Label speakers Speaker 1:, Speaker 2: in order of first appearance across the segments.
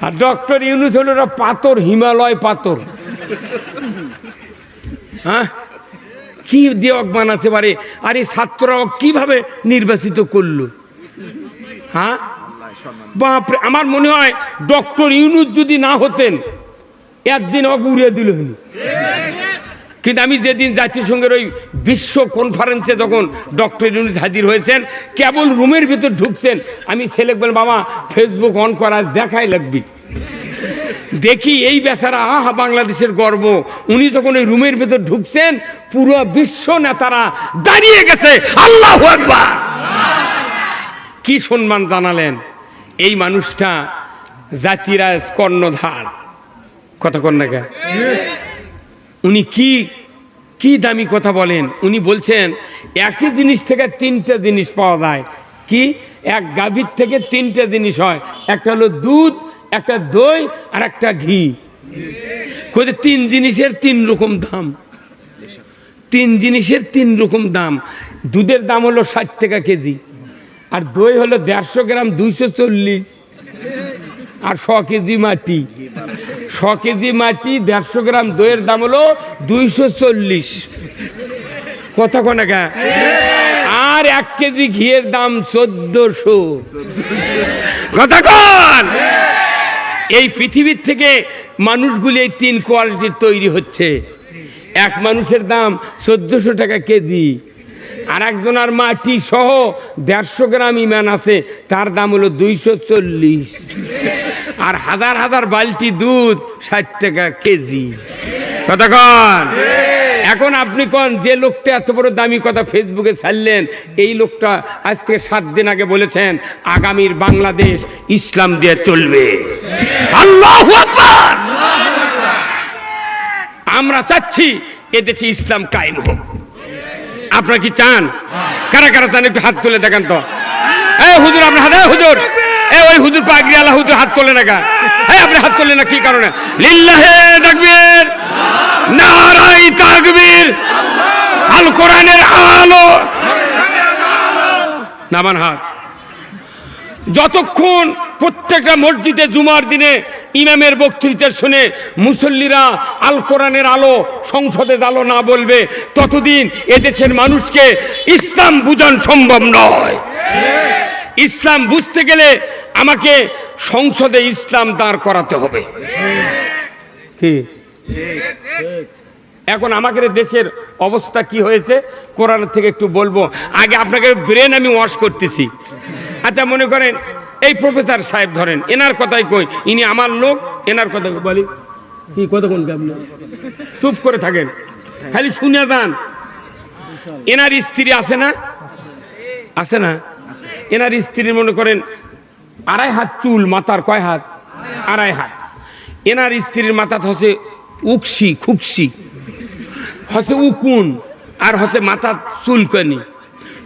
Speaker 1: আর doctor Yunus হলো ওরা পাথর, হিমালয় পাথর। হ্যাঁ, কি দেওয়াক বানাতে পারে? আর এই ছাত্ররা কিভাবে নির্বাচিত করলো? হ্যাঁ বাপরে, আমার মনে হয় ডক্টর ইউনূস যদি না হতেন একদিন ওকে উড়িয়ে দিল। কিন্তু আমি যেদিন জাতিসংঘের ওই বিশ্ব কনফারেন্সে যখন ডক্টর ইউনূস হাজির হয়েছেন, কেবল রুমের ভিতর ঢুকছেন, আমি ছেলে বললাম বাবা ফেসবুক অন করা দেখাই লাগবি। দেখি এই বেচারা আহা বাংলাদেশের গর্ব, উনি যখন ওই রুমের ভিতর ঢুকছেন পুরো বিশ্ব নেতারা দাঁড়িয়ে গেছে, আল্লাহু আকবার, কি সম্মান জানালেন। এই মানুষটা জাতিরাজ কর্ণধার, কথা কন না কে? উনি কি কি দামি কথা বলেন। উনি বলছেন একই জিনিস থেকে তিনটা জিনিস পাওয়া যায়। কি? এক গাভীর থেকে তিনটা জিনিস হয়, একটা হলো দুধ, একটা দই, আর একটা ঘি। তিন জিনিসের তিন রকম দাম, তিন জিনিসের তিন রকম দাম। দুধের দাম হলো 60 টাকা কেজি, আর দই হলো 150 গ্রাম 240, আর 100 কেজি মাটি। 100 কেজি মাটি 150 গ্রাম দইয়ের দাম হলো 240, কথা কোনা গা। আর 1 কেজি ঘিয়ের দাম 1400, কথা কন। এই পৃথিবীর থেকে মানুষগুলি এই তিন কোয়ালিটির তৈরি হচ্ছে। এক মানুষের দাম 1400 টাকা কেজি, আর একজনের মাটি সহ 150 গ্রাম ইমান আছে, তার দাম হলো 240, আর হাজার হাজার বালতি দুধ 60 টাকা কেজি, কথা কন। এখন আপনি কন, যে লোকটা এত বড় দামি কথা ফেসবুকে ছাড়লেন, এই লোকটা আজ থেকে 7 দিন আগে বলেছেন আগামীর বাংলাদেশ ইসলাম দিয়ে চলবে। আল্লাহু আকবার। আমরা চাচ্ছি এদেশে ইসলাম কায়েম হোক। আপনারা কি চান? কারা কারা চান একটু হাত তুলে দেখেন তো। এই হুজুর আপনার হাত, হুজুর ওই হুজুর পাগড়ি আলা হুজুর হাত তোলে না গা। আপনি হাত তোলেন না কি কারণে? লিল্লাহে তাকবীর, নারায়ে তাকবীর, আল কোরআনের আলো, নামান হাত। যতক্ষণ প্রত্যেকটা মসজিদে জুমার দিনে ইমামের বক্তৃতা শুনে মুসল্লিরা আল কোরআনের আলো, সংসদের আলো না বলবে, ততদিন এদেশের মানুষকে ইসলাম বুঝানো সম্ভব নয়। ইসলাম বুঝতে গেলে আমাকে সংসদে ইসলাম দাঁড় করাতে হবে। কি এখন আমাদের দেশের অবস্থা কি হয়েছে কোরআন থেকে একটু বলবো। আগে আপনাকে ব্রেন আমি ওয়াশ করতেছি। আচ্ছা মনে করেন এই প্রফেসর সাহেব ধরেন, এনার কথাই কই, ইনি আমার লোক, এনার কথা বলি। কি কথা কোন আপনি চুপ করে থাকেন, খালি শুনে যান। এনার স্ত্রী আছে না? আছে না? এনার স্ত্রীর মনে করেন 2.5 হাত চুল, মাথার কয় হাত? 2.5 হাত। এনার স্ত্রীর মাথা হচ্ছে উকসি, খুকসি হচ্ছে উকুন, আর হচ্ছে মাথা চুলকানি।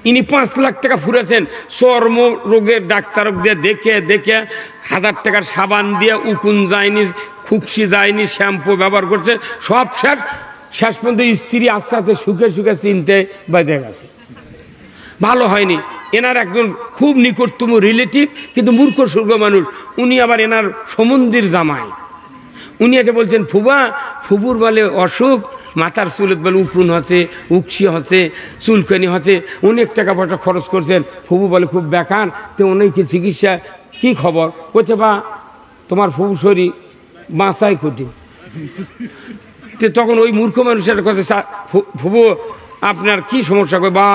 Speaker 1: ইনি 5 লাখ টাকা ফুরেছেন চর্ম রোগের ডাক্তার দিয়ে দেখে দেখে, 1000 টাকার সাবান দিয়ে উকুন যায়নি, খুকসি যায়নি, শ্যাম্পু ব্যবহার করছে, সব শেষ পর্যন্ত স্ত্রী আস্তে আস্তে সুখে সুখে চিনতে বেঁধে গেছে, ভালো হয়নি। এনার একজন খুব নিকটতম রিলেটিভ, কিন্তু মূর্খ সুর্গ মানুষ, উনি আবার এনার সমন্দির জামাই। উনি এসে বলছেন ফুবা, ফুবুর বলে অসুখ, মাথার চুলত বলে উকুন হচ্ছে, উকসি হচ্ছে, চুলকানি হচ্ছে, অনেক টাকা পয়সা খরচ করছেন। ফুবু বলে খুব বেকার, তো অনেকে চিকিৎসা, কি খবর? বলছে বা তোমার ফুবু শরীর বাঁচাই কঠিন। তো তখন ওই মূর্খ মানুষের কথা, ফুবু আপনার কি সমস্যা? কই বা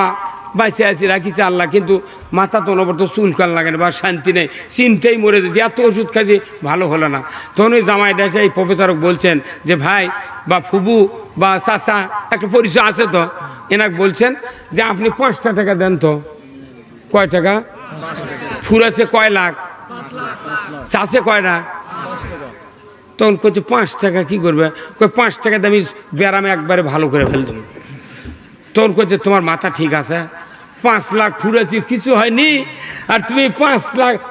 Speaker 1: বাইসে আছি রাখিছে আল্লাহ, কিন্তু মাথা তো নবর তো চুলকান লাগে না, বা শান্তি নেই, চিনতেই মরে যেতে, এত ওষুধ খাইছে ভালো হলো না। তখন ওই জামাই দেশে এই প্রফেসরক বলছেন যে ভাই বা ফুবু বা চাচা একটা পরিচয় আছে তো, এনাকে বলছেন যে আপনি 5টা টাকা দেন তো। কয় টাকা? ফুরাছে কয় লাখ, চাষে কয়টা? তখন করছে 5 টাকা কি করবে? কই 5 টাকা দিয়ে আমি ব্যারামে একবারে ভালো করে ফেল দেবো। তখন করছে তোমার মাথা ঠিক আছে, 5 লাখ ফুরেছি কিছু হয়নি, আর তুমি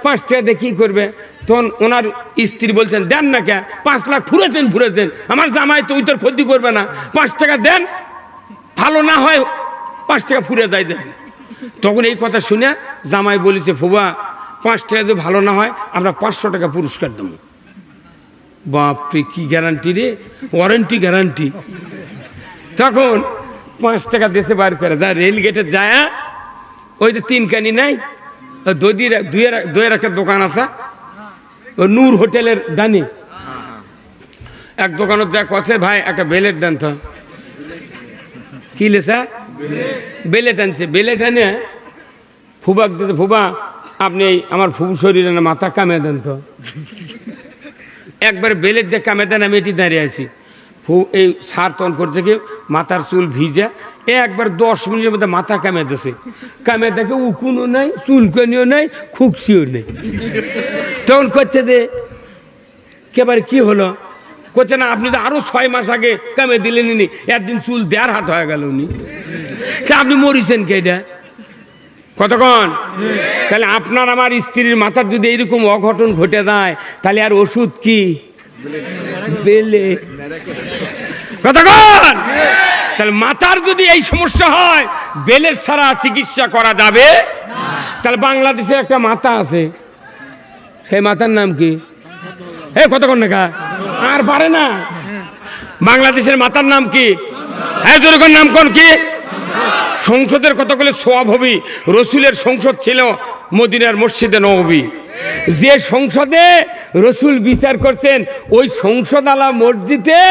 Speaker 1: 5 টাকা দিয়ে কি করবে? তখন ওনার স্ত্রী বলছেন দেন না কে, 5 লাখ ফুরেছেন, আমার জামাই তো ওই তোর ক্ষতি করবে না, 5 টাকা দেন, ভালো না হয় 5 টাকা ফুরে যায় দেন। তখন এই কথা শুনে জামাই বলেছে ফুবা 5 টাকা যদি ভালো না হয় আমরা 500 টাকা পুরস্কার দেবো। বাপরে কি গ্যারান্টি রে, ওয়ারেন্টি গ্যারান্টি। তখন 5 টাকা দেশে বার করে যা রেল গেটে যায়, ওই যে 3 কানি নাই, দুইয়ের একটা দোকান আছে, ও নূর হোটেলের ডানি এক দোকানত দেখ আছে, ভাই একটা বেলেট দেন তো। কি লেসা? বেলেট আনছে। বেলেট আনে ফুবাক দিতে, ফুবা আপনি আমার ফুবু শরীরে না মাথা কামে দেন তো। একবার বেলেট দিয়ে কামে দেন, আমি এটি দাঁড়িয়ে আছি। এই সার তন করছে কি মাথার চুল ভিজা, একবার 10 মিনিটের মধ্যে মাথা কামে দিয়েছে। কামে দেখে উকুনও নাই, চুলকানিও নাই, খুকসিও নেই। তখন করছে যে কেবার কি হলো? করছে না আপনি তো আরো 6 মাস আগে কামে দিলেন, নি একদিন চুল 1.5 হাত হয়ে গেল উনি, আপনি মরিছেন কে? এটা কতক্ষণ? তাহলে আপনার আমার স্ত্রীর মাথার যদি এইরকম অঘটন ঘটে যায়, তাহলে আর ওষুধ কি? বেলে। কতক্ষণ? তাহলে মাথার যদি এই সমস্যা হয়, বেলের ছাড়া চিকিৎসা করা যাবে। তাহলে বাংলাদেশে একটা মাথা আছে, সেই মাথার নাম কি? কতক্ষণ দেখা আর পারে না। বাংলাদেশের মাথার নাম কি? নাম কোন কি? সংসদের কতগুলো সোয়াব হবি। রসুলের সংসদ ছিল মদিনার মসজিদে নববী, যে সংসদে রসুল বিচার করছেন, ওই সংসদ আলা মসজিদে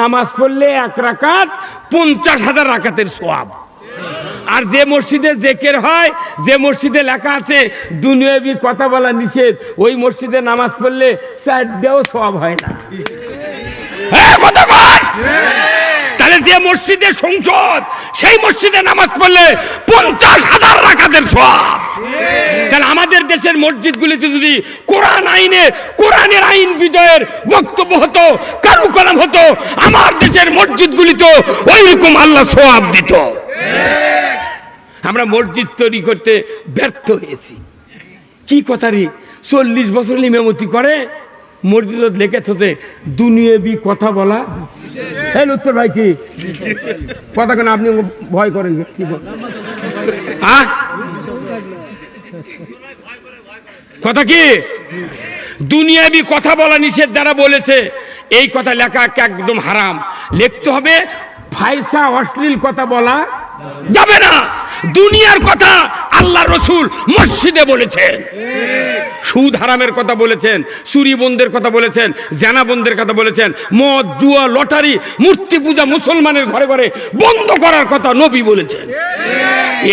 Speaker 1: নামাজ পড়লে 1 রাকাত 50,000 রাকাতের সোয়াব। আর যে মসজিদে জেকের হয়, যে মসজিদে লেখা আছে দুনিয়াবি কথা বলা নিষেধ, ওই মসজিদে নামাজ পড়লে 4টাও সোয়াব হয় না। তাহলে যে মসজিদে সংসদ, সেই মসজিদে নামাজ পড়লে 50,000 রাকাতের সোয়াব। তাহলে আমাদের দেশের মসজিদগুলিতে যদি কোরআনের আইন বিজয়ের বক্তব্য হতো, কারুকালাম হতো, আমার দেশের মসজিদগুলিতে ওই রকম আল্লাহ সোয়াব দিত। আমরা মসজিদ তৈরি করতে ব্যর্থ হয়েছি। কি কথা রে? 40 বছর ইমামতি করে, মসজিদ লেখে থতে দুনিয়াবি কথা বলা। উত্তর ভাই কি কথা কেন? আপনি ভয় করেন কি? কথা কি? দুনিয়াবি কথা বলা নিষেধ যারা বলেছে, এই কথা লেখা একদম হারাম। লিখতে হবে ফায়সা, অশ্লীল কথা বলা যাবে না। দুনিয়ার কথা আল্লাহ রসুল মসজিদে বলেছেন। সুদ হারামের কথা বলেছেন, চুরি বন্ধের কথা বলেছেন, জানা বন্ধের কথা বলেছেন, মদ, জুয়া, লটারি, মূর্তি পূজা মুসলমানের ঘরে ঘরে বন্ধ করার কথা নবী বলেছেন।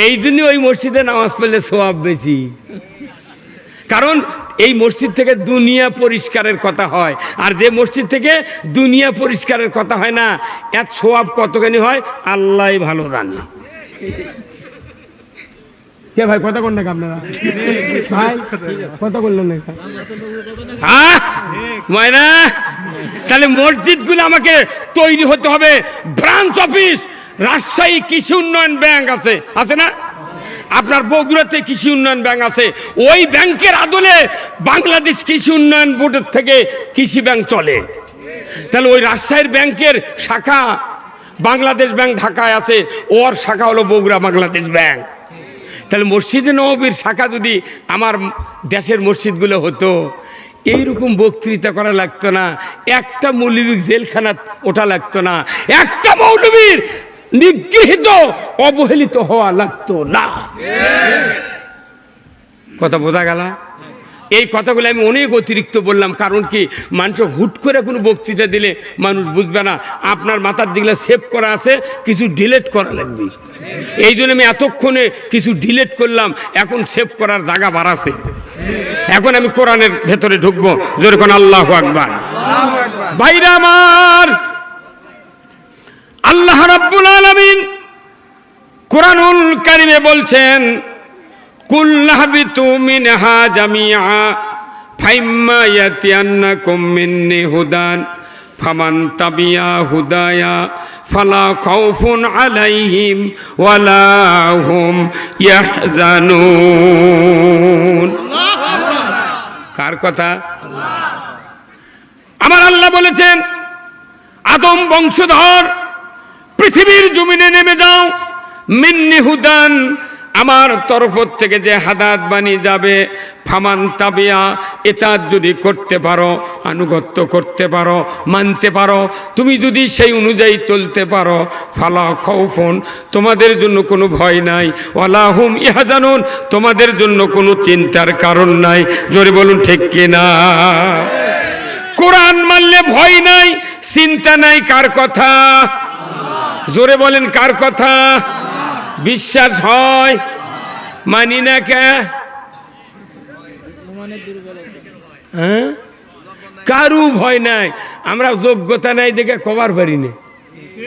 Speaker 1: এই জন্য ওই মসজিদে নামাজ পড়লে সওয়াব বেশি, কারণ এই মসজিদ থেকে দুনিয়া পরিষ্কারের কথা হয়। আর যে মসজিদ থেকে দুনিয়া পরিষ্কারের কথা হয় না, এর সওয়াব কতখানি হয় আল্লাহ ভালো জানে। কে ভাই কথা কোন না আপনারা? ভাই কথা বললেন না? ময়না, তাহলে মসজিদগুলো আমাকে তৈরি হতে হবে। ব্রাঞ্চ অফিস, রাজশাহী কৃষি উন্নয়ন ব্যাংক আছে না? আপনার বগুড়াতে কৃষি উন্নয়ন ব্যাংক আছে। ওই ব্যাংকের আদলে বাংলাদেশ কৃষি উন্নয়ন বোর্ডের থেকে কৃষি ব্যাংক চলে। তাহলে ওই রাজশাহীর ব্যাংকের শাখা বাংলাদেশ ব্যাংক ঢাকায় আছে, ওর শাখা হলো বগুড়া বাংলাদেশ ব্যাংক। তাহলে মসজিদে নববীর শাখা যদি আমার দেশের মসজিদগুলো হতো, এইরকম বক্তৃতা করা লাগতো না, একটা মৌলবী জেলখানা ওঠা লাগতো না, একটা মৌলবীর নিগৃহীত অবহেলিত হওয়া লাগতো না। কথা বোঝা গেল? এই কথাগুলো আমি অনেক অতিরিক্ত বললাম, কারণ কি মানুষ হুট করে কোনো বক্তৃতা দিলে মানুষ বুঝবে না। আপনার মাথার দিকে সেভ করা আছে, কিছু ডিলেট করা লাগবে। এই জন্য আমি এতক্ষণে কিছু ডিলেট করলাম, এখন সেভ করার জায়গা বাড়াছে। এখন আমি কোরআনের ভেতরে ঢুকবো, যেরকম আল্লাহু আকবার। ভাইরা আমার, আল্লাহ রাব্বুল আলামিন কোরআনুল কারীমে বলছেন, কুল্লাহবিতু মিনহা জামিআ ফাইম্মা ইয়াতিয়ান্নাকুম মিন্নি হুদান ফামান তাবিয়া হুদায়া ফালা খাউফুন আলাইহিম ওয়ালা হুম ইয়াহজানুন। কার কথা? আমার আল্লাহ বলেছেন, আদম বংশধর পৃথিবীর জমিনে নেমে যাও, মিন্নি হুদান, আমার তরফ থেকে যে হাদাত বাণী যাবে, ফামান তাবিয়া, এটা যদি করতে পারো, আনুগত্য করতে পারো, মানতে পারো, তুমি যদি সেই অনুযায়ী চলতে পারো, ফালা খাউফুন, তোমাদের জন্য কোনো ভয় নাই, ওয়ালা হুম ইয়াহজানুন, তোমাদের জন্য কোনো চিন্তার কারণ নাই। জোরে বলুন ঠিক কিনা? কোরআন মানলে ভয় নাই, চিন্তা নাই, কার কথা? জোরে বলেন কার কথা? বিশ্বাস হয়, মানি না কে? হ্যাঁ, কারু ভয় নাই। আমরা যোগ্যতা নাই দেখে কবার পারি না।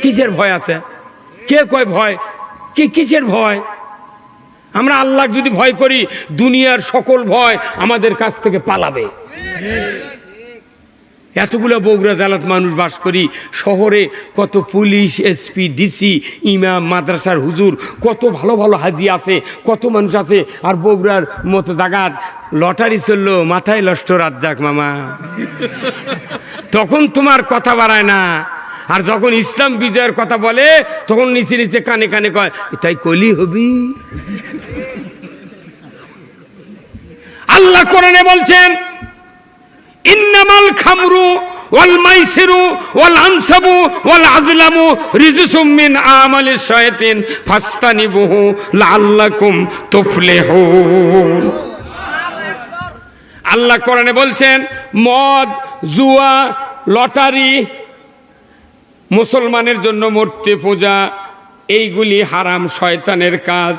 Speaker 1: কিসের ভয় আছে? কে কয় ভয়? কিসের ভয়? আমরা আল্লাহ যদি ভয় করি, দুনিয়ার সকল ভয় আমাদের কাছ থেকে পালাবে। এতগুলো বগুড়া জেলাত মানুষ বাস করি, শহরে কত পুলিশ, এসপি, ডিসি, ইমাম, মাদ্রাসার হুজুর, কত ভালো ভালো হাজি আছে, কত মানুষ আছে। আর বগুড়ার মতো জায়গাত লটারি চললো, মাথায় লষ্ট রাজ্জাক মামা, তখন তোমার কথা বাড়ায় না। আর যখন ইসলাম বিজয়ের কথা বলে, তখন নিচে নিচে কানে কানে কয়, তাই কলি হবি। আল্লাহ কোরআনে বলছেন, ইন্নামাল খামরু ওয়াল মাইসিরু ওয়াল আনসাবু ওয়াল আজলামু রিজসুম মিন আমালিশ শায়াতিন ফাস্তানিবুহু লাআল্লাকুম তুফলিহুন। আল্লাহ কোরআনে বলছেন, মদ, জুয়া, লটারি, মুসলমানের জন্য মূর্তি পূজা, এইগুলি হারাম, শয়তানের কাজ।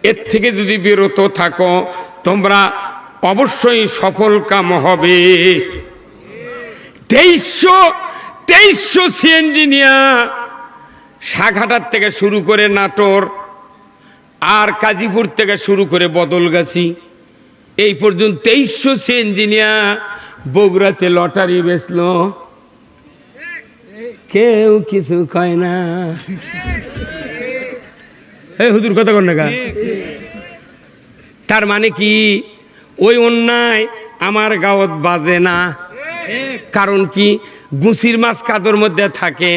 Speaker 1: এর থেকে যদি বিরত থাকো, তোমরা অবশ্যই সফল কাম হবে। 2300 সিএনজি নিয়া সাঘাটার থেকে শুরু করে নাটোর, আর কাজীপুর থেকে শুরু করে বদলগাছি, এই পর্যন্ত 2300 সিএনজি নিয়া বগুড়াতে লটারি বেচলো, কেউ কিছু কয় না। এই হুজুর কথা কর না গা। তার মানে কি? ওই অন্যায় আমার গাঁৱত বাজে না। কারণ কি? গুছির মাছ কাদর মধ্যে থাকে,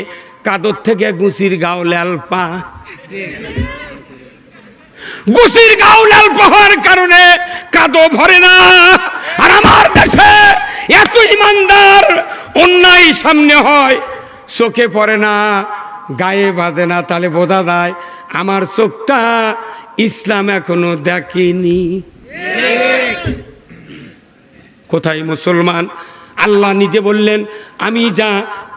Speaker 1: কাদর থেকে গুছির গাও লাল পা, গুছির গাও লাল পাওয়ার কারণে কাদো ভরে না। আর আমার দেশে এত ইমানদার, অন্যায় সামনে হয়, চোখে পড়ে না, গায়ে বাজে না। তাহলে বোঝা যায় আমার চোখটা ইসলাম এখনো দেখেনি। কোথায় মুসলমান? আল্লাহ নিজে বললেন, আমি যা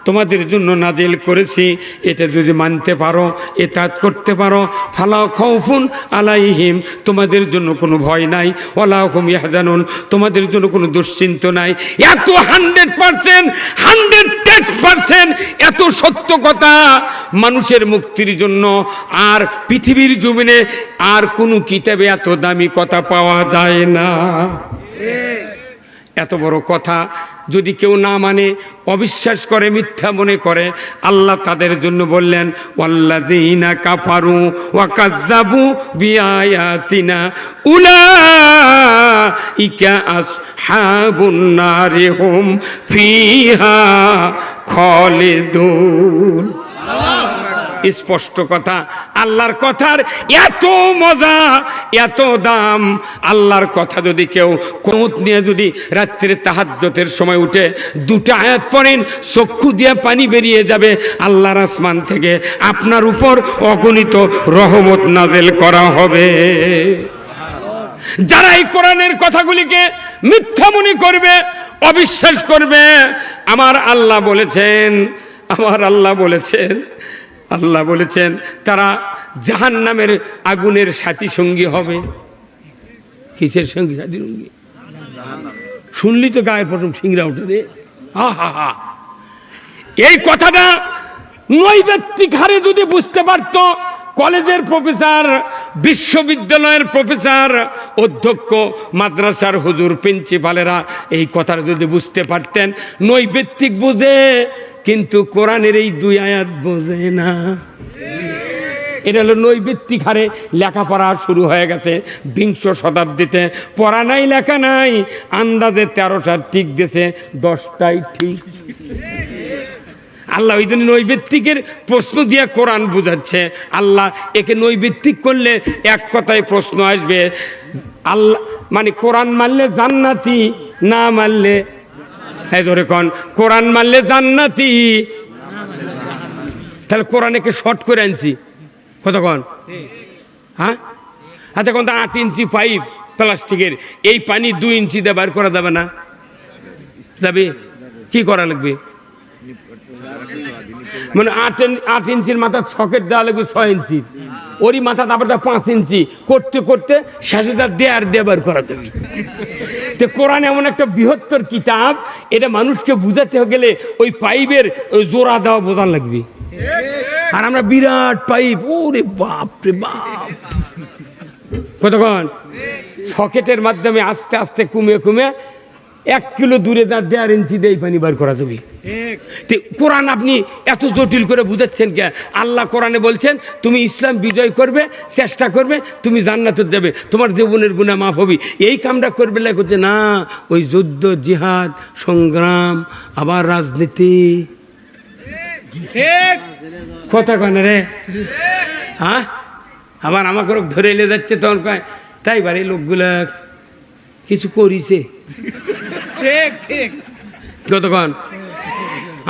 Speaker 1: তোমাদের জন্য নাজিল করেছি, এটা যদি মানতে পারো, ইতাআত করতে পারো, ফালা খাউফুন আলাইহিম, তোমাদের জন্য কোনো ভয় নাই, ওয়ালা হুম ইয়াহজানুন, তোমাদের জন্য কোনো দুশ্চিন্তা নাই। এত 100% এত সত্য কথা মানুষের মুক্তির জন্য আর পৃথিবীর জমিনে আর কোনো কিতাবে এত দামি কথা পাওয়া যায় না। এত বড় কথা যদি কেউ না মানে, অবিশ্বাস করে, মিথ্যা মনে করে, আল্লাহ তাদের জন্য বললেন, ওয়াল্লাযীনা কাফারু ওয়া কাযযাবু বিআয়াতিনা উলাইকা আসহাবুন নারি হুম ফিহা খালিদুন। স্পষ্ট কথা। আল্লাহর কথার এত মজা, এত দাম। আল্লাহর কথা যদি কেউ কুনুত নিয়ে যদি রাত্রে তাহাজ্জুদের সময় উঠে দুটো আয়াত পড়েন, চক্ষু দিয়ে পানি বেরিয়ে যাবে। আল্লাহর আসমান থেকে আপনার উপর অগণিত রহমত নাযিল করা হবে। যারা এই কোরআনের কথাগুলিকে মিথ্যা মনে করবে, অবিশ্বাস করবে, আমার আল্লাহ বলেছেন তারা জাহান্নামের আগুনের সাথী সঙ্গী হবে। কিসের সঙ্গী? সাথী সঙ্গী শুনলি তো গায়ের প্রথম সিংড়া উঠে রে। এই কথাটা নৈবেত্তিক হারে যদি বুঝতে পারত, কলেজের প্রফেসর, বিশ্ববিদ্যালয়ের প্রফেসর, অধ্যক্ষ, মাদ্রাসার হুজুর, প্রিন্সিপালেরা এই কথাটা যদি বুঝতে পারতেন। নৈবেত্তিক বুঝে, কিন্তু কোরআনের এই 2 আয়াত বোঝে না। এটা হলো নৈবেত্তিক হারে লেখাপড়া শুরু হয়ে গেছে 20 শতাব্দীতে। পড়া নাই, লেখা নাই, আন্দাজে 13টা ঠিক দিয়েছে, 10টাই ঠিক। আল্লাহ ওই জন্য নৈবেত্তিকের প্রশ্ন দিয়ে কোরআন বুঝাচ্ছে। আল্লাহ একে নৈবেত্তিক করলে এক কথায় প্রশ্ন আসবে, আল্লাহ মানে কোরআন মানলে জান্নাতি, না মানলে এই ধরে কন কোরআন মানলে জান্নাতি। তাহলে কোরআনকে শর্ট করে আনছি কতক্ষণ? হ্যাঁ আচ্ছা কোন 8 ইঞ্চি পাইপ প্লাস্টিকের, এই পানি 2 ইঞ্চি দিয়ে বার করা যাবে না? যাবে। কি করা লাগবে? মানে 8 ইঞ্চির মাথা সকেট দেওয়া লাগবে 6 ইঞ্চি, ওরই মাথা তারপর 5 ইঞ্চি করতে করতে শেষে তার দেয়ার দেবার করা যাবে। তো কোরআন এমন একটা বৃহত্তর কিতাব, এটা মানুষকে বুঝাতে গেলে ওই পাইপের ওই জোড়া দেওয়া বোঝান লাগবে। আর আমরা বিরাট পাইপ, ওরে বাপ রে বাপ, কতক্ষণ সকেটের মাধ্যমে আস্তে আস্তে কমে কমে 1 কিলো দূরে তার 1.5 ইঞ্চি দিয়ে পানি বার করা যাবে। কোরআন আপনি এত জটিল করে বুঝাচ্ছেন কে? আল্লাহ কোরআনে বলছেন তুমি ইসলাম বিজয় করবে, চেষ্টা করবে, তুমি জান্নাতে দেবে, তোমার জীবনের গুনাহ মাফ হবে। এই কামটা করবে না, করছে না ওই যুদ্ধ জিহাদ সংগ্রাম আবার রাজনীতি। কথা কয় না রে? হ্যাঁ আবার আমাকে ধরে এলে যাচ্ছে, তখন কয় তাই বাড়ির লোকগুলা কিছু করিছে। ঠিক ঠিক কতক্ষণ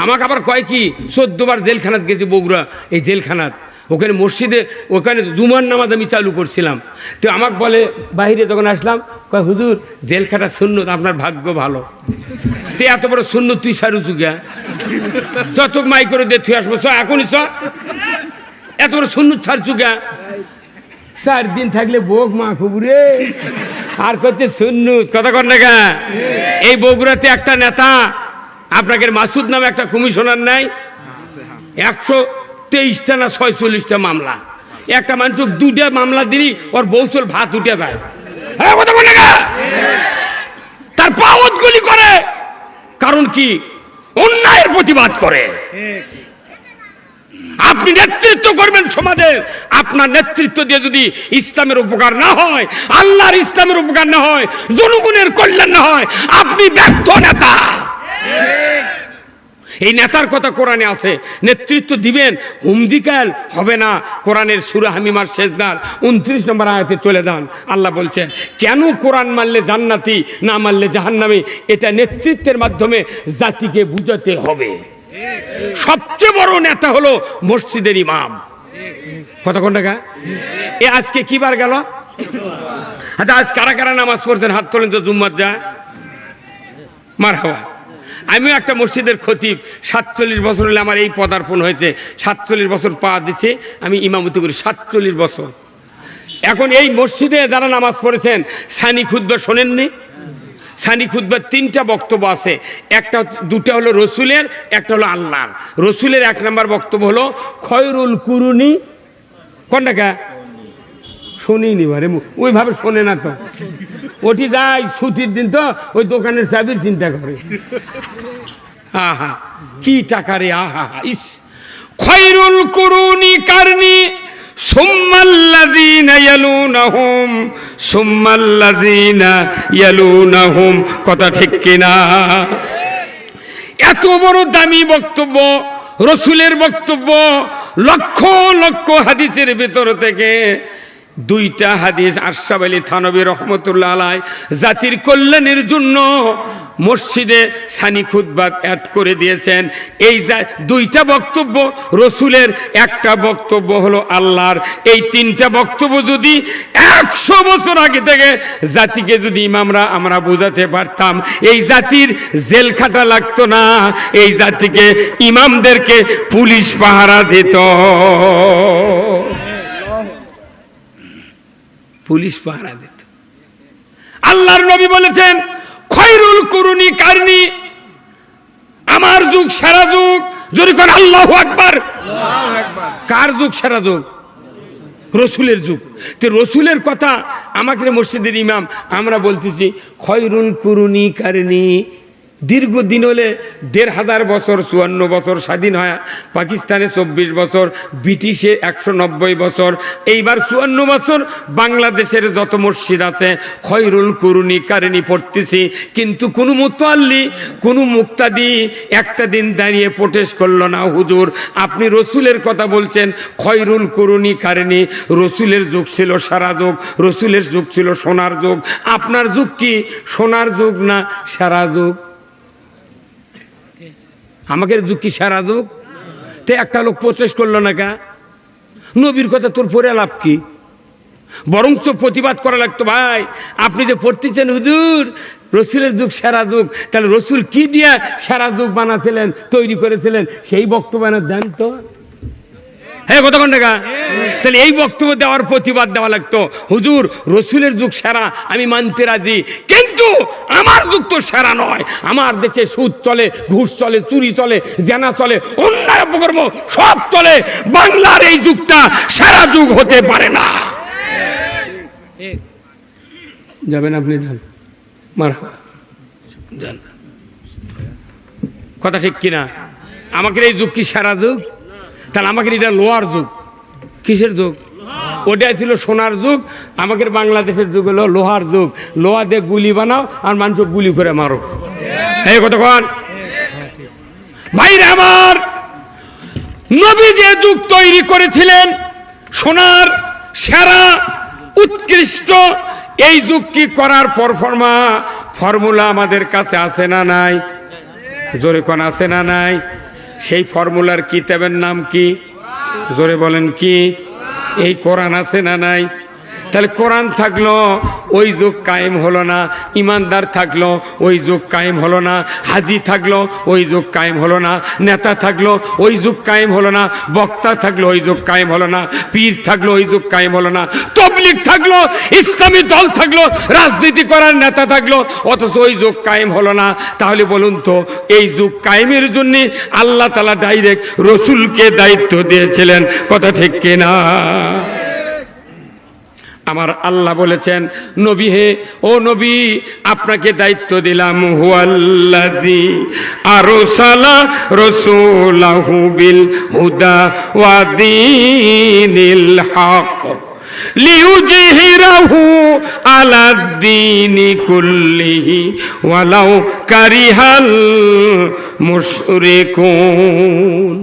Speaker 1: আমাকে আবার কয় কি 14 বার জেলখানাত গেছি বগুড়া, এই জেলখানাত ওখানে মসজিদে ওখানে জুমার নামাজ আমি চালু করছিলাম। তো আমাকে বলে বাইরে যখন আসলাম, কয় হুজুর জেলখাটা সুন্নত, আপনার ভাগ্য ভালো। তো এত বড় সুন্নত তুই সারু চুগা যত মাই করে দিয়ে তুই আসবো এখনই চ, এত বড় সুন্নত ছাড় চুগা। 4 দিন থাকলে বোক মা খুবুরে আর করছে সুন্নত। কথা কর না গা? এই বগুড়াতে একটা নেতা আপনাকে মাসুদ নামে একটা কমিশনার নাই, 123টা না 46টা মামলা। একটা মানুষ 2টা মামলা দিলি ওর বউচল ভাত উঠে যায়। কথা বল না গা? তার পাওয়াত গুলি করে, কারণ কি? অন্যায়ের প্রতিবাদ করে। আপনি নেতৃত্ব করবেন সমাজের, আপনার নেতৃত্ব দিয়ে যদি ইসলামের উপকার না হয়, আল্লাহর ইসলামের উপকার না হয়, জনগণের কল্যাণ না হয়, আপনি ব্যর্থ নেতা। এই নেতার কথা কোরআনে আছে। নেতৃত্ব দিবেন, হুমদিকাল হবে না। কোরআনের সূরা হামিমার শেষদার 29 নম্বর আয়াতে চলে যান। আল্লাহ বলছেন কেন কোরআন মানলে জান্নাতি, না মানলে জাহান্নামী। এটা নেতৃত্বের মাধ্যমে জাতিকে বুঝাতে হবে। সবচেয়ে বড় নেতা হলো মসজিদের ইমাম। কতক্ষণ টাকা? এ আজকে কি বার গেল? আচ্ছা আজ কারা কারা নামাজ পড়ছেন হাত তোলেন তো, জুম্মাত যা মারহাবা। আমিও একটা মসজিদের খতিব, 47 বছর হলে আমার এই পদার্পণ হয়েছে। 47 বছর পা দিচ্ছে আমি ইমামতি করি, 47 বছর। এখন এই মসজিদে যারা নামাজ পড়েছেন সানি খুতবা শোনেননি? সানি খুতবার 3টা বক্তব্য আছে। দুটা হলো রসুলের, একটা হলো আল্লাহর। রসুলের 1 নম্বর বক্তব্য হলো খয়রুল কুরুনি। কোন টাকা শুনিনি বারে, ওইভাবে শোনে না তো, ওটি যায় ছুটির দিন তো ওই দোকানের চাবির চিন্তা করে। আহা কি টাকা রে, আহা ইস। খয়রুল কুরুনি কারনি সুম্মাল্লাযীনা ইয়ালুনাহুম সুম্মাল্লাযীনা ইয়ালুনাহুম। কথা ঠিক কিনা? এত বড় দামি বক্তব্য, রসুলের বক্তব্য, লক্ষ লক্ষ হাদিসের ভেতর থেকে 2টা হাদিস আশরাফ আলী থানভী রহমতুল্লাহ আলাইহি জাতির কল্যাণের জন্য মসজিদে সানি খুতবাত অ্যাড করে দিয়েছেন। এই 2টা বক্তব্য রসুলের, একটা বক্তব্য হলো আল্লাহর। এই 3টা বক্তব্য যদি 100 বছর আগে থেকে জাতিকে যদি ইমামরা আমরা বোঝাতে পারতাম, এই জাতির জেল খাটা লাগতো না, এই জাতিকে ইমামদেরকে পুলিশ পাহারা দিত। পুলিশ পাহারা দিত। আল্লাহর নবী বলেছেন খয়রুল কুরুনি কারনি, আমার যুগ সেরা যুগ। যদি কোন আল্লাহু আকবার। কার যুগ সেরা যুগ? রসুলের যুগ। তো রসুলের কথা আমাকে মসজিদের ইমাম আমরা বলতেছি খয়রুল কুরুনি কারনি, দীর্ঘদিন হলে ১,৫০০ বছর, ৫৪ বছর স্বাধীন হয় পাকিস্তানে, ২৪ বছর, ব্রিটিশে ১৯০ বছর, এইবার ৫৪ বছর। বাংলাদেশের যত মসজিদ আছে খয়রুল কুরুনি কারিনী পড়তেছি, কিন্তু কোনো মুতাল্লি, কোনো মুক্তাদি একটা দিন দাঁড়িয়ে প্রোটেস্ট করলো না, হুজুর আপনি রসুলের কথা বলছেন, খয়রুল কুরুনি কারিনী, রসুলের যুগ ছিল সারা যুগ, রসুলের যুগ ছিল সোনার যুগ, আপনার যুগ কি সোনার যুগ না সারা যুগ? আমাকে যুগ কি সারা যুগ? তে একটা লোক প্রচেষ্টা করলো না কা? নবীর কথা তোর পরে লাভ কি? বরঞ্চ প্রতিবাদ করা লাগতো, ভাই আপনি যে পড়তেছেন হুজুর রসুলের যুগ সারা যুগ, তাহলে রসুল কি দিয়া সারা যুগ বানাছিলেন, তৈরি করেছিলেন, সেই বক্তব্য দেন তো। হ্যাঁ কতক্ষণ টাকা? তাহলে এই বক্তব্য দেওয়ার প্রতিবাদ দেওয়া লাগতো, হুজুর রসুলের যুগ সেরা আমি মানতে রাজি, কিন্তু আমার যুগ তো সেরা নয়, আমার দেশে সুদ চলে, ঘুষ চলে, চুরি চলে, জেনা চলে, অন্যায় অপকর্ম সব চলে, বাংলার এই যুগটা সেরা যুগ হতে পারে না। যাবেন আপনি? যান, মারহাবা, যান। কথা ঠিক কিনা? আমাকে এই যুগ কি সেরা যুগ? তাহলে আমাকে এটা লোহার যুগ। কিসের যুগ? ওটাই ছিল সোনার যুগ, আমাদের বাংলাদেশের যুগ হলো লোহার যুগ। লোহা দিয়ে গুলি বানাও আর মানুষ গুলি করে মারো। এই কতক্ষণ ভাইরা আমার, নবী যে যুগ তৈরি করেছিলেন সোনার সেরা উৎকৃষ্ট, এই যুগ কি করার ফর্মুলা আমাদের কাছে আছে না নাই? জোরে কোন আছে না নাই? সেই ফর্মুলার কিতাবের নাম কি? জোরে বলেন কি? এই কোরআন আছে না নাই? তাহলে কোরআন থাকলো ওই যুগ কায়েম হলো না, ইমানদার থাকলো ওই যুগ কায়েম হলো না, হাজি থাকলো ওই যুগ কায়েম হলো না, নেতা থাকলো ওই যুগ কায়েম হলো না, বক্তা থাকলো ওই যুগ কায়েম হলো না, পীর থাকলো ওই যুগ কায়েম হলো না, তবলিগ থাকলো, ইসলামী দল থাকলো, রাজনীতি করার নেতা থাকলো, অথচ ওই যুগ কায়েম হলো না। তাহলে বলুন তো, এই যুগ কায়েমের জন্য আল্লাহ তাআলা ডাইরেক্ট রসুলকে দায়িত্ব দিয়েছিলেন, কথা ঠিক কিনা? আমার আল্লাহ বলেছেন, নবী হে, ও নবী আপনাকে দায়িত্ব দিলাম, হুয়াল্লাযী আরসালা রাসূলাহু বিল হুদা ওয়া দীনিল হক লিইয়ুযহিরাহু আলাদ-দীনি কুল্লিহি ওয়ালাউ কারিহাল মুশরিকুন।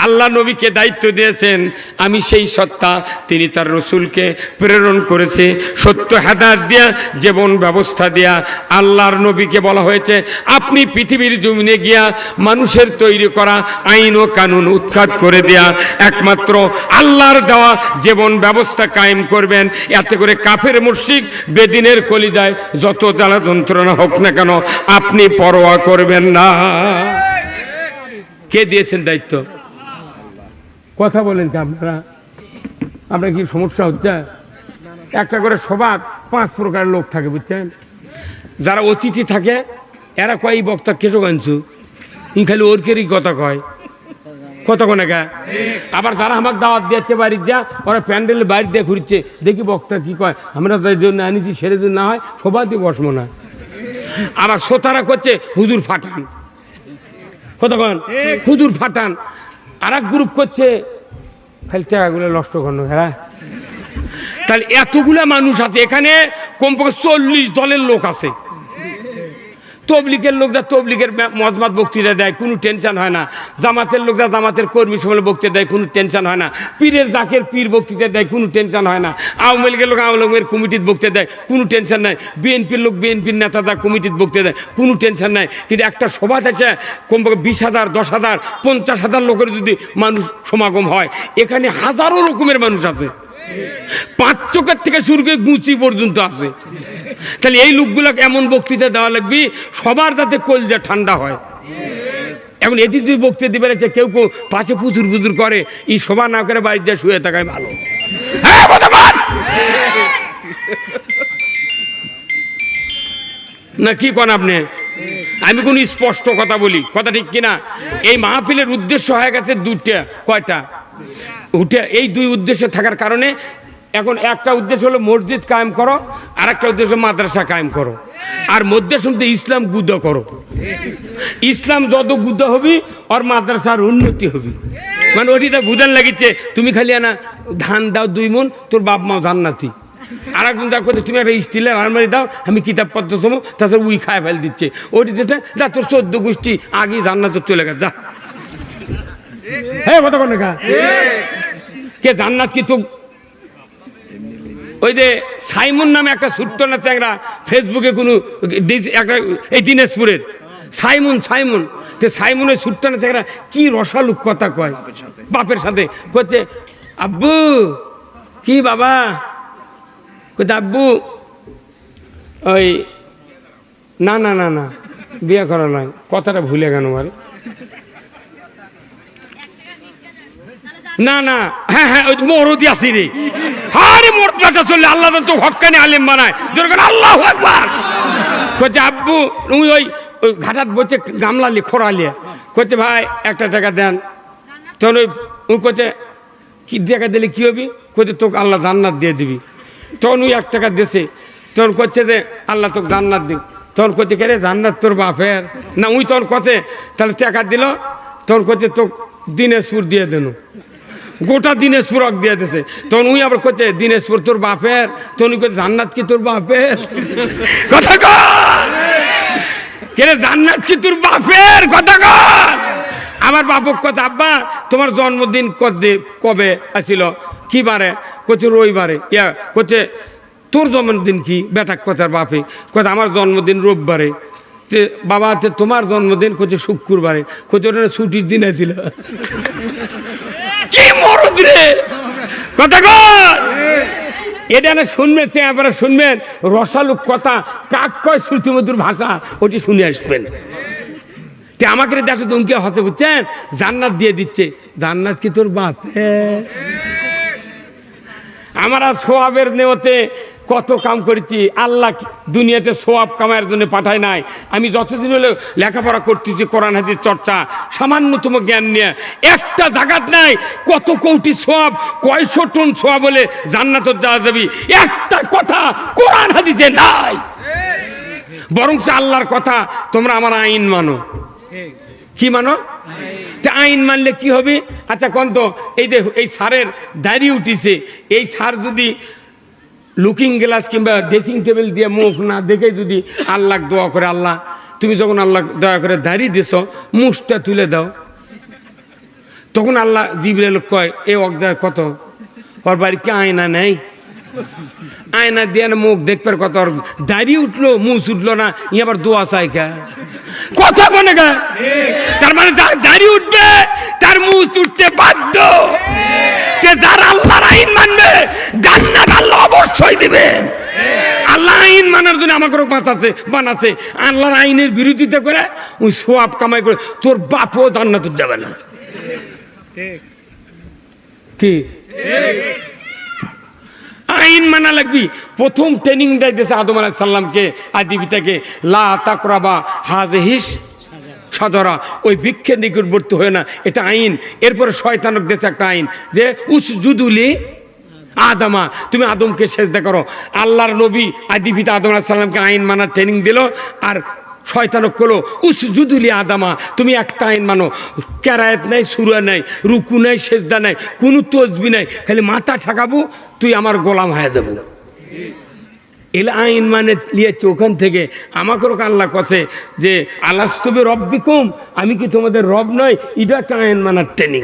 Speaker 1: আল্লাহ নবীকে দায়িত্ব দিয়েছেন, আমি সেই সত্তা, তিনি তার রসুলকে প্রেরণ করেছে সত্য হেদায়েত দিয়া, জীবন ব্যবস্থা দিয়া। আল্লাহর নবীকে বলা হয়েছে, আপনি পৃথিবীর জমিনে গিয়া মানুষের তৈরি করা আইন ও কানুন উৎখাত করে দেয়া, একমাত্র আল্লাহর দেওয়া জীবন ব্যবস্থা কায়েম করবেন। এতে করে কাফের মুশরিক বেদিনের কলিজায় যত জ্বালা যন্ত্রণা হোক না কেন আপনি পরোয়া করবেন না। কে দিয়েছেন দায়িত্ব? কথা বলেন কি আপনারা? আপনার কি সমস্যা হচ্ছে? একটা করে সভা 5 প্রকার লোক থাকে, বুঝছেন? যারা অতিথি থাকে এরা কয় বক্তা কেসো গানছু, খালি ওর কেরই কথা কয়, কথা কোনে গা। আবার যারা আমাকে দাওয়াত দিচ্ছে বাড়ির যা, ওরা প্যান্ডেল বাড়ি দিয়ে ঘুরছে, দেখি বক্তা কি কয়, আমরা তাই জন্য আনিছি, সেরে জন্য না হয় সবাই বসবো না। আবার শ্রোতারা করছে হুজুর ফাটান, কতক্ষণ হুজুর ফাটান। আর এক গ্রুপ করছে খালি টাকাগুলো নষ্ট করলো। হ্যাঁ, তাহলে এতগুলা মানুষ আছে এখানে, কমপক্ষে 40 দলের লোক আছে। তবলিগের লোকরা তবলিগের মজমাত বক্তৃতা দেয়, কোনো টেনশন হয় না। জামাতের লোকরা জামাতের কর্মী সমাবেশে বক্তৃতা দেয়, কোনো টেনশন হয় না। পীরের জাকের পীর বক্তৃতা দেয়, কোনো টেনশন হয় না। আওয়ামী লীগের লোক আওয়ামী লীগের কমিটির বক্তৃতা দেয়, কোনো টেনশন নাই। বিএনপির লোক বিএনপির নেতারা কমিটির বক্তৃতা দেয়, কোনো টেনশন নাই। কিন্তু একটা সভা আছে কমপক্ষে 20,000, 10,000, 50,000 লোকের যদি মানুষ সমাগম হয়, এখানে হাজারো রকমের মানুষ আছে, 5 চোখের থেকে শুরু করে গুঁচি পর্যন্ত আছে। তাহলে এই লোকগুলোকে এমন বক্তৃতা দেওয়া লাগবে সবার যাতে কলজা ঠান্ডা হয়। এখন এটি যদি বক্তৃতা দিবে কেউ কেউ পাশে পুতুর পুতুর করে, এই সভা না করে বাড়িতে শুয়ে থাকায় ভালো। না কি কোন আপনি? আমি কোন স্পষ্ট কথা বলি, কথা ঠিক কিনা? এই মাহফিলের উদ্দেশ্য হয়ে গেছে 2টা। কয়টা? উঠে এই 2 উদ্দেশ্য থাকার কারণে এখন একটা উদ্দেশ্য হলো মসজিদ কায়েম করো, আর একটা উদ্দেশ্য মাদ্রাসা কায়েম করো। আর মধ্যে শুনতে ইসলাম গুদ করো। ইসলাম যত গুদ হবি আর মাদ্রাসার উন্নতি হবি। মানে ওটিতে গুদান লাগিচ্ছে, তুমি খালি না ধান দাও 2 মণ, তোর বাপ মাও জান্নাতি। আর একজন দেখো তুমি একটা স্টিলের আলমারি দাও, আমি কিতাবপত্র থমো, তাছাড়া উই খায় ফেল দিচ্ছে। ওটিতে যা তোর 14 গোষ্ঠী আগে জান্নাতে চলে গেছে, যা। হ্যাঁ কথা বল না কে জান্নাত কি তো। ওই যে সাইমন নামে একটা ছোট্ট না চ্যাংরা ফেসবুকে কোনো একটা এই দিনাজপুরের সাইমন তে সাইমনের ছোট্ট না চ্যাংরা কি রসালুক কথা কয় বাপের সাথে, কচ্ছে আব্বু কি বাবা, কচ্ছে আব্বু ওই না না না না বিয়ে করা নয়, কথাটা ভুলে গেল মানে। না না হ্যাঁ হ্যাঁ ওই মরদি আসি রে, আরে মোরটা চললে আল্লাহ তো হক্কানি আলেম বানায়, আল্লাহু আকবার। কচ্ছে আব্বু ওই ওই ঘাটাত বলছে গামলা লি খোরালিয়ে, কচ্ছে ভাই 1 টাকা দেন। তখন ওই কচ্ছে কি টাকা দিলে কি হবি, কচ্ছে তোকে আল্লাহ জান্নাত দিয়ে দিবি। তখন ওই 1 টাকা দিয়েছে, তখন করছে যে আল্লাহ তোকে জান্নাত দিবি। তখন করছে কে রে জান্নাত তোর বাপের না, উই তখন কছে তাহলে টাকা দিল। তখন করছে তোকে দিনাজপুর দিয়ে দেন, গোটা দিনাজপুর দিয়ে দিছে। তখন উই আবার করছে দিনাজপুর তোর বাপের, তখন জান্নাত কি তোর বাপের, কথা কর কে রে জান্নাত কি তোর বাপের, কথা কর। আমার বাপক কথা আব্বা তোমার জন্মদিন কবে আসিল, কি বারে, করছে রবিবারে। ইয়া করছে তোর জন্মদিন কি, বেটা কথার বাপে কথা আমার জন্মদিন রোববারে। বাবা তোমার জন্মদিন করছে শুক্রবারে, করছে ওটা ছুটির দিন আছিল। কি মরদ রে, কথা কর। এটা না শুনবেন, সে এবারে শুনবেন রসালুক কথা, কাক কয় শ্রুতিমধুর ভাষা, ওটি শুনে আসবেন। আমাকে দেখো তুমি হতে বুঝছেন, জান্নাত দিয়ে দিচ্ছে, জান্নাত কি তোর বাপ। আমরা সোয়াবের নেওয়াতে কত কাম করেছি, আল্লাহ দুনিয়াতে সোয়াব কামায়ের জন্য পাঠায় নাই। আমি যতদিন হলে লেখাপড়া করতেছি কোরআন হাদিস চর্চা, সামান্যতম জ্ঞান নিয়ে একটা জায়গাত নাই কত কোটি সোয়াব, 100 টন সোয়াব বলে জান্নাত যাওয়া যাবি, একটা কথা কোরআন হাদিসে নাই। বরং আল্লাহর কথা তোমরা আমার আইন মানো। কি মানো? আইন মানলে কি হবে? আচ্ছা কোন তো এই যে এই সারের দাড়ি উঠিছে, এই সার যদি লুকিং গ্লাস কিংবা ড্রেসিং টেবিল দিয়ে মুখ না দেখে যদি আল্লাহ দোয়া করে, আল্লাহ তুমি যখন আল্লাহ দয়া করে দাড়ি দিছ মুখটা তুলে দাও, তখন আল্লাহ জিবরাইল কয় এ অগদা কত ওর বাড়িতে আয়না নেই, আয়না দিয়ে মুখ দেখবার কত, ওর দাড়ি উঠলো মুখ উঠলো না, ই আবার দোয়া চাই কা, কথা বলে গা। তার মানে যার দাড়ি উঠবে তার মুখ উঠতে বাধ্য। যারা আল্লাহর আইন মানবে জান্নাত আল্লাহ অবশ্যই দিবেন। আল্লাহ আইন মানার জন্য আমাকে বানাচ্ছে, আল্লাহর আইনের বিরোধিতা করে ওই সোয়াব কামাই করে তোর বাপও জান্নাত যাবে না। কি আইন মানা লাগবি। প্রথম ট্রেনিং দিয়েছে আদম আলাইহিস সালামকে আদি পিতাকে, লা তাকরাবা হাযিহিস সাজরা, ওই বৃক্ষের নিকটবর্তী হয় না, এটা আইন। এরপরে শয়তানক দেশে একটা আইন যে উসজুদুলি আদমা, তুমি আদমকে সেজদা করো। আল্লাহর নবী আদি পিতা আদম আলাইহিস সালামকে আইন মানার ট্রেনিং দিল, আর শয়তানক করলো উসজুদুলি আদমা, তুমি একটা আইন মানো, কেরায়েত নাই, সূরা নাই, রুকু নাই, সেজদা নাই, কোনো তসবিহ নাই, খালি মাথা ঠেকাবো, তুই আমার গোলাম হয়ে যাবো। এল আইন মানে লিয়েছে ওখান থেকে। আমাকেও আল্লাহ কছে যে আলাস্তবে রব্বিকুম, আমি কি তোমাদের রব নয়, এটা একটা আইন মানার ট্রেনিং।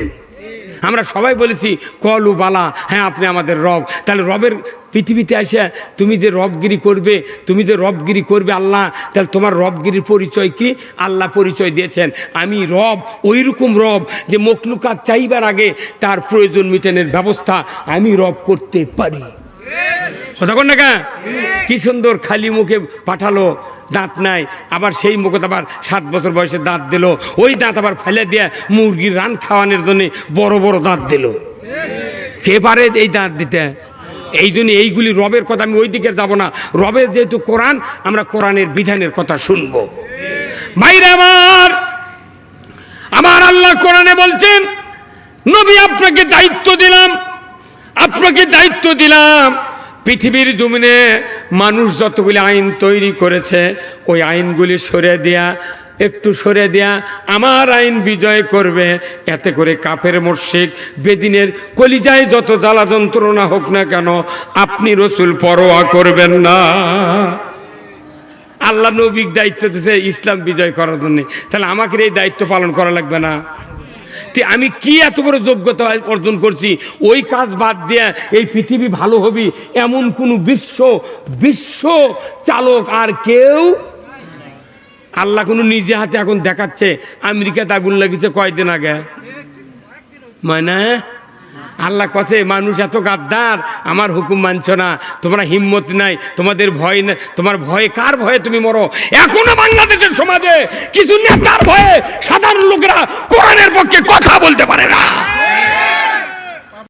Speaker 1: আমরা সবাই বলেছি কলু বালা, হ্যাঁ আপনি আমাদের রব। তাহলে রবের পৃথিবীতে আসে তুমি যে রবগিরি করবে আল্লাহ, তাহলে তোমার রবগিরির পরিচয় কি? আল্লাহ পরিচয় দিয়েছেন আমি রব, ওই রকম রব যে মখলুকাত চাইবার আগে তার প্রয়োজন মিটানোর ব্যবস্থা আমি রব করতে পারি। কথা কন না কা? কি সুন্দর খালি মুখে পাঠালো, দাঁত নাই, আবার সেই মুখে আবার 7 বছর বয়সে দাঁত দিল, ওই দাঁত আবার ফেলে দিয়ে মুরগির রান খাওয়ানোর জন্য বড় বড় দাঁত দিল। কে পারে এই দাঁত দিতে? এই জন্য এইগুলি রবের কথা, আমি ওই দিকে যাব না। রবের যেহেতু কোরআন, আমরা কোরআনের বিধানের কথা শুনবো। ভাইরা আমার আল্লাহ কোরআনে বলছেন, নবী আপনাকে দায়িত্ব দিলাম পৃথিবীর জমিনে মানুষ যতগুলি আইন তৈরি করেছে ওই আইনগুলি সরে দেয়া, একটু সরে দেয়া আমার আইন বিজয় করবে। এতে করে কাফের মুশরিক বেদিনের কলিজায় যত জ্বালা যন্ত্রণা হোক না কেন আপনি রসুল পরোয়া করবেন না। আল্লাহ নবীর দায়িত্ব দিয়েছে ইসলাম বিজয় করার জন্য, তাহলে আমাকে এই দায়িত্ব পালন করা লাগবে না? আমি কি এত বড় যোগ্যতা অর্জন করছি? ওই কাজ বাদ দিয়ে এই পৃথিবী ভালো হবে এমন কোন বিশ্ব চালক আর কেউ? আল্লাহ কোনো নিজে হাতে এখন দেখাচ্ছে। আমেরিকাতে আগুন লাগিয়েছে কয়দিন আগে, মানে আল্লাহ কাছে মানুষ এত গাদ্দার, আমার হুকুম মানছ না, তোমরা হিম্মত নাই, তোমাদের ভয় না, তোমার ভয়ে কার ভয়ে তুমি মরো? এখনো বাংলাদেশের সমাজে কিছু নেতার ভয়ে সাধারণ লোকেরা কোরআনের পক্ষে কথা বলতে পারে না।